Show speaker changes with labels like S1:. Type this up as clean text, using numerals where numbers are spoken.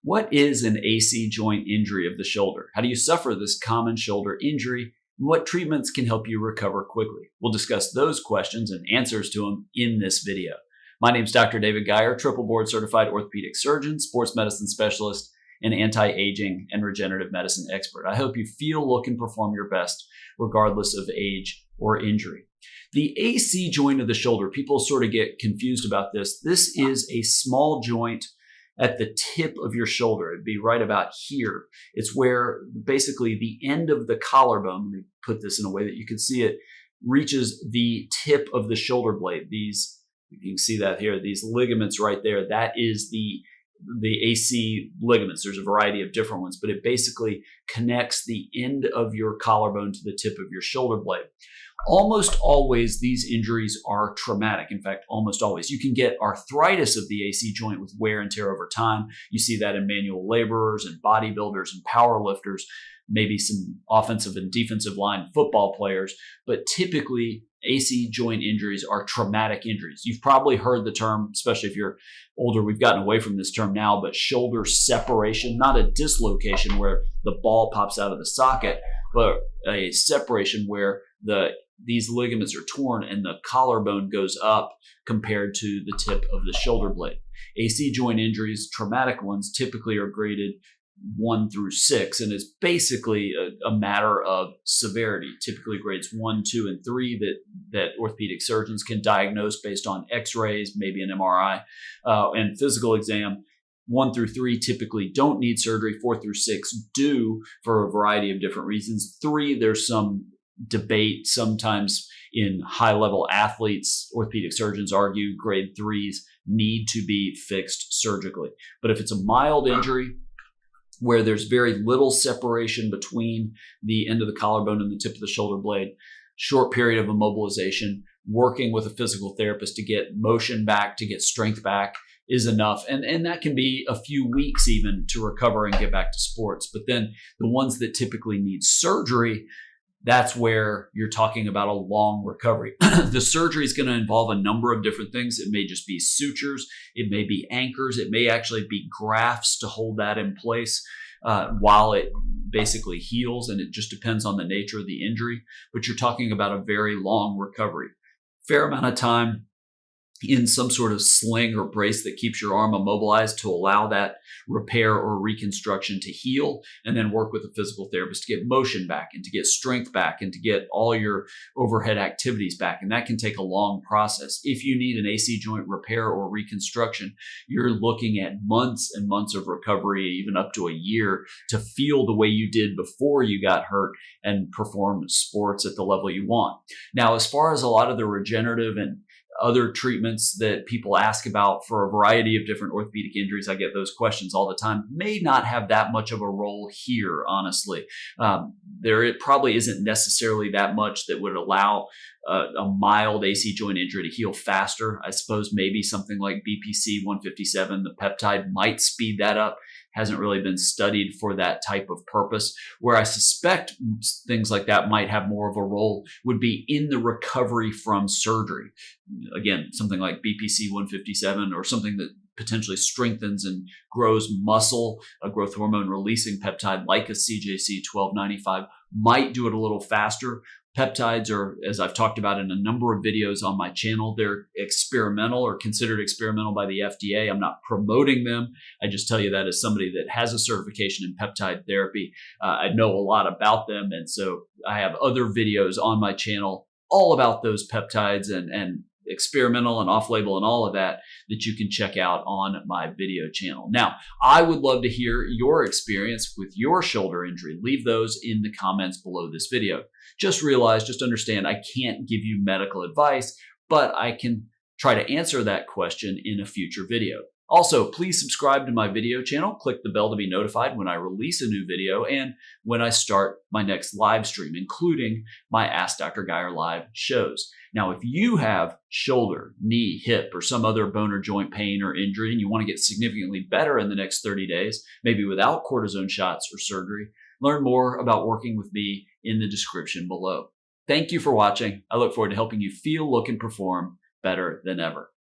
S1: What is an AC joint injury of the shoulder? How do you suffer this common shoulder injury? And what treatments can help you recover quickly? We'll discuss those questions and answers to them in this video. My name is Dr. David Geier, triple board certified orthopedic surgeon, sports medicine specialist, and anti-aging and regenerative medicine expert. I hope you feel, look, and perform your best regardless of age or injury. The AC joint of the shoulder, people sort of get confused about this. This is a small joint at the tip of your shoulder. It'd be right about here. It's where basically the end of the collarbone, let me put this in a way that you can see it, reaches the tip of the shoulder blade. These, you can see that here, these ligaments right there, that is the AC ligaments. There's a variety of different ones, but it basically connects the end of your collarbone to the tip of your shoulder blade. Almost always these injuries are traumatic. In fact, almost always. You can get arthritis of the AC joint with wear and tear over time. You see that in manual laborers and bodybuilders and power lifters, maybe some offensive and defensive line football players, but typically AC joint injuries are traumatic injuries. You've probably heard the term, especially if you're older, we've gotten away from this term now, but shoulder separation, not a dislocation where the ball pops out of the socket, but a separation where these ligaments are torn and the collarbone goes up compared to the tip of the shoulder blade. AC joint injuries, traumatic ones, typically are graded 1 through 6, and it's basically a matter of severity. Typically grades 1, 2, and 3 that orthopedic surgeons can diagnose based on x-rays, maybe an MRI, and physical exam. 1 through 3 typically don't need surgery. 4 through 6 do for a variety of different reasons. 3, there's some debate sometimes in high-level athletes. Orthopedic surgeons argue grade 3s need to be fixed surgically. But if it's a mild injury where there's very little separation between the end of the collarbone and the tip of the shoulder blade, short period of immobilization, working with a physical therapist to get motion back, to get strength back is enough. And that can be a few weeks even to recover and get back to sports. But then the ones that typically need surgery, that's where you're talking about a long recovery. The surgery is going to involve a number of different things. It may just be sutures. It may be anchors. It may actually be grafts to hold that in place while it basically heals. And it just depends on the nature of the injury. But you're talking about a very long recovery. Fair amount of time in some sort of sling or brace that keeps your arm immobilized to allow that repair or reconstruction to heal, and then work with a physical therapist to get motion back and to get strength back and to get all your overhead activities back. And that can take a long process. If you need an AC joint repair or reconstruction, you're looking at months and months of recovery, even up to a year, to feel the way you did before you got hurt and perform sports at the level you want. Now, as far as a lot of the regenerative and other treatments that people ask about for a variety of different orthopedic injuries, I get those questions all the time, may not have that much of a role here, honestly. It probably isn't necessarily that much that would allow a mild AC joint injury to heal faster. I suppose maybe something like BPC 157, the peptide, might speed that up. Hasn't really been studied for that type of purpose. Where I suspect things like that might have more of a role would be in the recovery from surgery. Again, something like BPC 157 or something that potentially strengthens and grows muscle, a growth hormone releasing peptide like a CJC 1295 might do it a little faster. Peptides are, as I've talked about in a number of videos on my channel, they're experimental or considered experimental by the FDA. I'm not promoting them. I just tell you that as somebody that has a certification in peptide therapy. I know a lot about them. And so I have other videos on my channel all about those peptides and experimental and off-label and all of that you can check out on my video channel. Now, I would love to hear your experience with your shoulder injury. Leave those in the comments below this video. Just understand, I can't give you medical advice, but I can try to answer that question in a future video. Also, please subscribe to my video channel. Click the bell to be notified when I release a new video and when I start my next live stream, including my Ask Dr. Geier live shows. Now, if you have shoulder, knee, hip, or some other bone or joint pain or injury, and you want to get significantly better in the next 30 days, maybe without cortisone shots or surgery, learn more about working with me in the description below. Thank you for watching. I look forward to helping you feel, look, and perform better than ever.